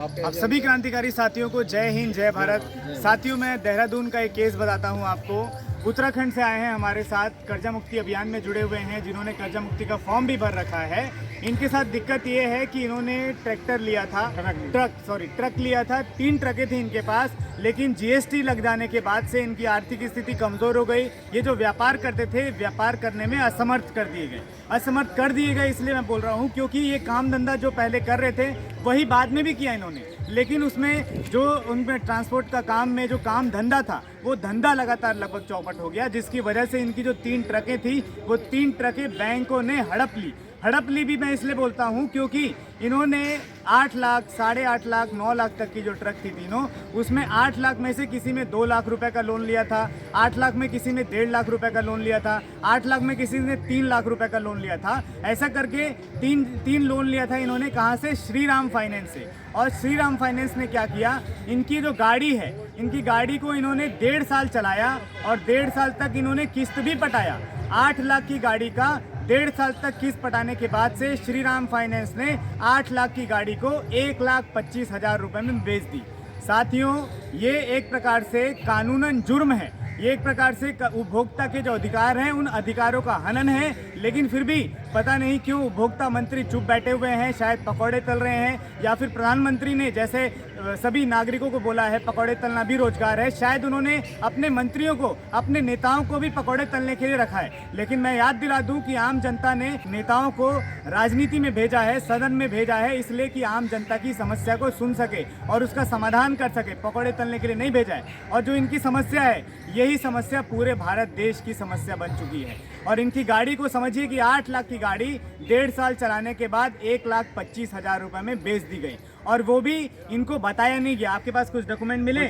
आप सभी क्रांतिकारी साथियों को जय हिंद जय भारत। साथियों, मैं देहरादून का एक केस बताता हूं आपको। उत्तराखंड से आए हैं हमारे साथ, कर्जा मुक्ति अभियान में जुड़े हुए हैं, जिन्होंने कर्जा मुक्ति का फॉर्म भी भर रखा है। इनके साथ दिक्कत ये है कि इन्होंने ट्रैक्टर लिया था, ट्रक लिया था। 3 ट्रकें थी इनके पास, लेकिन जीएसटी लग जाने के बाद से इनकी आर्थिक स्थिति कमज़ोर हो गई। ये जो व्यापार करते थे, व्यापार करने में असमर्थ कर दिए गए। इसलिए मैं बोल रहा हूँ क्योंकि ये काम धंधा जो पहले कर रहे थे वही बाद में भी किया इन्होंने, लेकिन उसमें जो उनमें ट्रांसपोर्ट का काम में जो काम धंधा था, वो धंधा लगातार लगभग चौपट हो गया, जिसकी वजह से इनकी जो 3 ट्रकें थी, वो 3 ट्रकें बैंकों ने हड़प ली भी मैं इसलिए बोलता हूँ क्योंकि इन्होंने 8 लाख, 8.5 लाख, 9 लाख तक की जो ट्रक थी तीनों, उसमें 8 लाख में से किसी में 2 लाख रुपए का लोन लिया था, 8 लाख में किसी ने 1.5 लाख रुपए का लोन लिया था, 8 लाख में किसी ने 3 लाख रुपए का लोन लिया था। ऐसा करके तीन लोन लिया था इन्होंने। कहाँ से? श्रीराम फाइनेंस से। और श्रीराम फाइनेंस ने क्या किया, इनकी जो गाड़ी है, इनकी गाड़ी को इन्होंने 1.5 साल चलाया और 1.5 साल तक इन्होंने किस्त भी पटाया। 8 लाख की गाड़ी का 1.5 साल तक किस्त पटाने के बाद से श्रीराम फाइनेंस ने 8 लाख की गाड़ी को 1,25,000 रुपए में बेच दी। साथियों, ये एक प्रकार से कानूनन जुर्म है। ये एक प्रकार से उपभोक्ता के जो अधिकार हैं, उन अधिकारों का हनन है। लेकिन फिर भी पता नहीं क्यों उपभोक्ता मंत्री चुप बैठे हुए हैं, शायद पकौड़े तल रहे हैं, या फिर प्रधानमंत्री ने जैसे सभी नागरिकों को बोला है पकौड़े तलना भी रोजगार है, शायद उन्होंने अपने मंत्रियों को, अपने नेताओं को भी पकौड़े तलने के लिए रखा है। लेकिन मैं याद दिला दूं कि आम जनता ने नेताओं को राजनीति में भेजा है, सदन में भेजा है, इसलिए कि आम जनता की समस्या को सुन सके और उसका समाधान कर सके, पकौड़े तलने के लिए नहीं भेजा है। और जो इनकी समस्या है, यही समस्या पूरे भारत देश की समस्या बन चुकी है। और इनकी गाड़ी को समझिए कि 8 लाख की गाड़ी 1.5 साल चलाने के बाद 1,25,000 रुपए में बेच दी गई, और वो भी इनको बताया नहीं गया। आपके पास कुछ डॉक्यूमेंट मिले?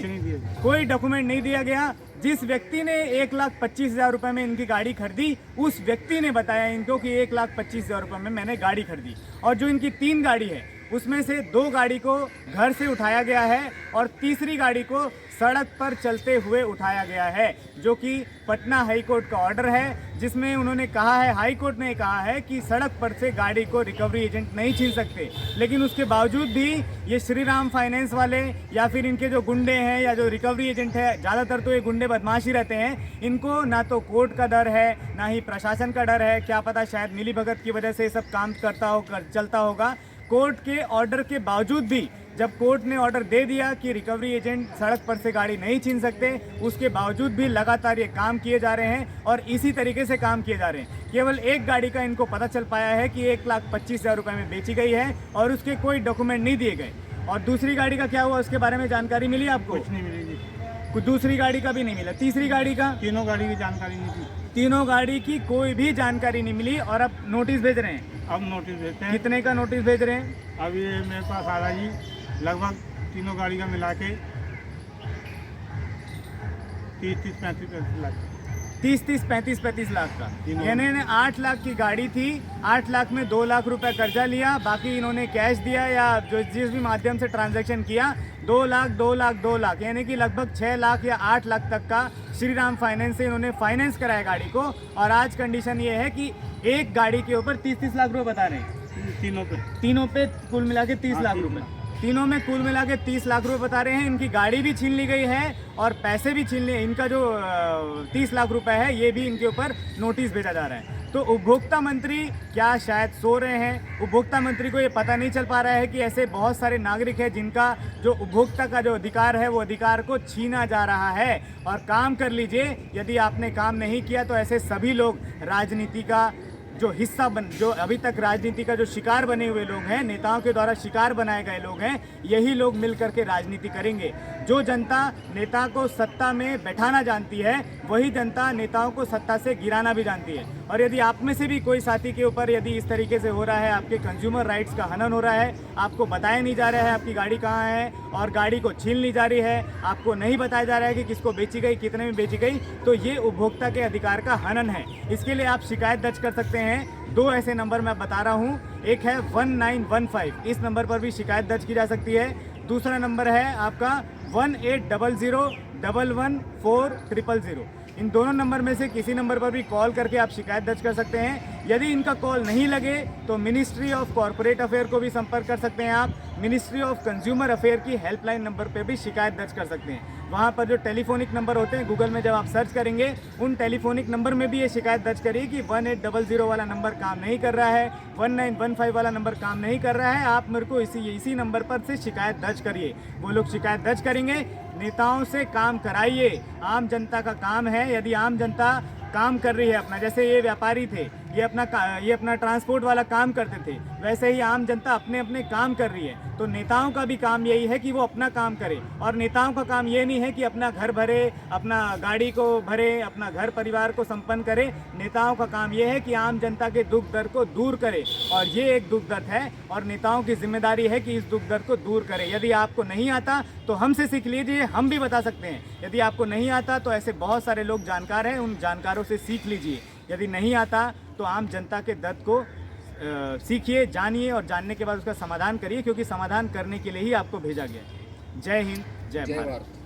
कोई डॉक्यूमेंट नहीं दिया गया। जिस व्यक्ति ने 1,25,000 रुपए में इनकी गाड़ी खरीदी, उस व्यक्ति ने बताया इनको कि 1,25,000 रुपए में मैंने गाड़ी खरीदी। और जो इनकी 3 गाड़ी है, उसमें से 2 गाड़ी को घर से उठाया गया है और तीसरी गाड़ी को सड़क पर चलते हुए उठाया गया है, जो कि पटना हाई कोर्ट का ऑर्डर है, जिसमें उन्होंने कहा है, हाई कोर्ट ने कहा है कि सड़क पर से गाड़ी को रिकवरी एजेंट नहीं छीन सकते। लेकिन उसके बावजूद भी ये श्रीराम फाइनेंस वाले या फिर इनके जो गुंडे हैं या जो रिकवरी एजेंट है, ज़्यादातर तो ये गुंडे बदमाशी रहते हैं, इनको ना तो कोर्ट का डर है, ना ही प्रशासन का डर है। क्या पता शायद मिलीभगत की वजह से ये सब काम चलता होगा। कोर्ट के ऑर्डर के बावजूद भी, जब कोर्ट ने ऑर्डर दे दिया कि रिकवरी एजेंट सड़क पर से गाड़ी नहीं छीन सकते, उसके बावजूद भी लगातार ये काम किए जा रहे हैं और इसी तरीके से काम किए जा रहे हैं। केवल एक गाड़ी का इनको पता चल पाया है कि 1,25,000 रुपए में बेची गई है और उसके कोई डॉक्यूमेंट नहीं दिए गए। और दूसरी गाड़ी का क्या हुआ, उसके बारे में जानकारी मिली आपको? कुछ नहीं मिली जी। दूसरी गाड़ी का भी नहीं मिला। तीसरी गाड़ी का? तीनों गाड़ी की जानकारी नहीं थी। तीनों गाड़ी की कोई भी जानकारी नहीं मिली और अब नोटिस भेज रहे हैं। अब नोटिस भेजते हैं। कितने का नोटिस भेज रहे हैं? अब ये मेरे पास आ रहा जी, लगभग तीनों गाड़ी का मिला के 30-35 लाख। 35 लाख का। यानी 8 लाख की गाड़ी थी, 8 लाख में 2 लाख रुपए कर्जा लिया, बाकी इन्होंने कैश दिया या जो जिस भी माध्यम से ट्रांजैक्शन किया, 2 लाख, यानी कि लगभग 6 लाख या 8 लाख तक का श्रीराम फाइनेंस से इन्होंने फाइनेंस कराया गाड़ी को। और आज कंडीशन ये है कि एक गाड़ी के ऊपर 30 लाख रुपए बता रहे हैं। तीनों पे कुल मिला के 30 लाख रुपए। तीनों में कुल मिला के 30 लाख रुपए बता रहे हैं। इनकी गाड़ी भी छीन ली गई है और पैसे भी छीन लिए। इनका जो 30 लाख रुपए है, ये भी इनके ऊपर नोटिस भेजा जा रहा है। तो उपभोक्ता मंत्री क्या शायद सो रहे हैं? उपभोक्ता मंत्री को ये पता नहीं चल पा रहा है कि ऐसे बहुत सारे नागरिक हैं जिनका जो उपभोक्ता का जो अधिकार है, वो अधिकार को छीना जा रहा है। और काम कर लीजिए, यदि आपने काम नहीं किया तो ऐसे सभी लोग राजनीति का जो हिस्सा जो अभी तक राजनीति का जो शिकार बने हुए लोग हैं, नेताओं के द्वारा शिकार बनाए गए लोग हैं, यही लोग मिल करके राजनीति करेंगे। जो जनता नेता को सत्ता में बैठाना जानती है, वही जनता नेताओं को सत्ता से गिराना भी जानती है। और यदि आप में से भी कोई साथी के ऊपर यदि इस तरीके से हो रहा है, आपके कंज्यूमर राइट्स का हनन हो रहा है, आपको बताया नहीं जा रहा है आपकी गाड़ी कहाँ है और गाड़ी को छीन ली जा रही है, आपको नहीं बताया जा रहा है कि किसको बेची गई, कितने में बेची गई, तो ये उपभोक्ता के अधिकार का हनन है। इसके लिए आप शिकायत दर्ज कर सकते हैं। 2 ऐसे नंबर मैं बता रहा हूँ। एक है 1915, इस नंबर पर भी शिकायत दर्ज की जा सकती है। दूसरा नंबर है आपका 1800-1114-000। इन दोनों नंबर में से किसी नंबर पर भी कॉल करके आप शिकायत दर्ज कर सकते हैं। यदि इनका कॉल नहीं लगे तो मिनिस्ट्री ऑफ कॉरपोरेट अफेयर को भी संपर्क कर सकते हैं आप। मिनिस्ट्री ऑफ कंज्यूमर अफेयर की हेल्पलाइन नंबर पे भी शिकायत दर्ज कर सकते हैं। वहाँ पर जो टेलीफोनिक नंबर होते हैं गूगल में जब आप सर्च करेंगे उन टेलीफोनिक नंबर में भी ये शिकायत दर्ज करिए कि 1800 वाला नंबर काम नहीं कर रहा है, 1915 वाला नंबर काम नहीं कर रहा है, आप मेरे को इसी नंबर पर से शिकायत दर्ज करिए। वो लोग शिकायत दर्ज करेंगे। नेताओं से काम कराइए, आम जनता का काम है। यदि आम जनता काम कर रही है अपना, जैसे ये व्यापारी थे, ये अपना ट्रांसपोर्ट वाला काम करते थे, वैसे ही आम जनता अपने अपने काम कर रही है। तो नेताओं का भी काम यही है कि वो अपना काम करे। और नेताओं का काम ये नहीं है कि अपना घर भरे, अपना गाड़ी को भरे, अपना घर परिवार को संपन्न करे। नेताओं का काम ये है कि आम जनता के दुख दर्द को दूर करे, और ये एक दुख दर्द है और नेताओं की जिम्मेदारी है कि इस दुख दर्द को दूर करे। यदि आपको नहीं आता तो हमसे सीख लीजिए, हम भी बता सकते हैं। यदि आपको नहीं आता तो ऐसे बहुत सारे लोग जानकार हैं, उन जानकारों से सीख लीजिए। यदि नहीं आता तो आम जनता के दर्द को सीखिए, जानिए, और जानने के बाद उसका समाधान करिए, क्योंकि समाधान करने के लिए ही आपको भेजा गया है। जय हिंद, जय भारत।